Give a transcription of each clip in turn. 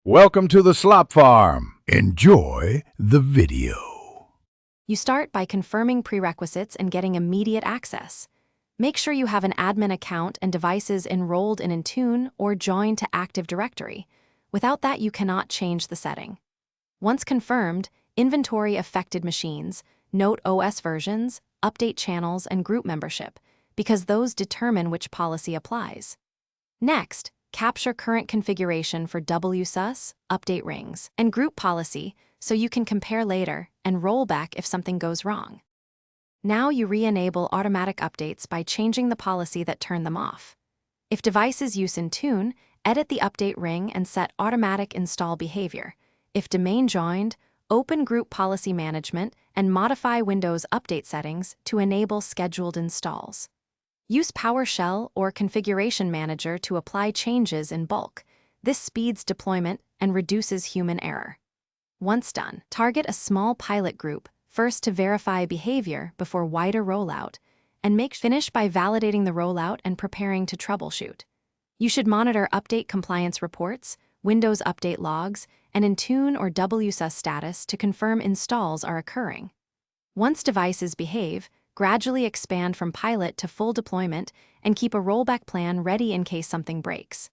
Welcome to the Slop Farm. Enjoy the video. You start by confirming prerequisites and getting immediate access. Make sure you have an admin account and devices enrolled in Intune or joined to Active Directory. Without that, you cannot change the setting. Once confirmed, inventory affected machines, note OS versions, update channels, and group membership, because those determine which policy applies. Next, capture current configuration for WSUS, update rings, and group policy so you can compare later and roll back if something goes wrong. Now you re-enable automatic updates by changing the policy that turned them off. If devices use Intune, edit the update ring and set automatic install behavior. If domain joined, open group policy management and modify Windows update settings to enable scheduled installs. Use PowerShell or Configuration Manager to apply changes in bulk. This speeds deployment and reduces human error. Once done, target a small pilot group, first to verify behavior before wider rollout, and finish by validating the rollout and preparing to troubleshoot. You should monitor update compliance reports, Windows update logs, and Intune or WSUS status to confirm installs are occurring. Once devices behave, gradually expand from pilot to full deployment and keep a rollback plan ready in case something breaks.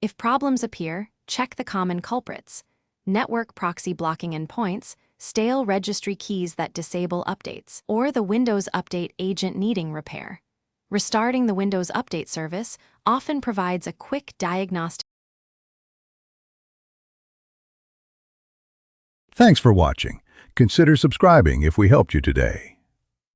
If problems appear, check the common culprits: network proxy blocking endpoints, stale registry keys that disable updates, or the Windows Update agent needing repair. Restarting the Windows Update service often provides a quick diagnostic. Thanks for watching. Consider subscribing if we helped you today.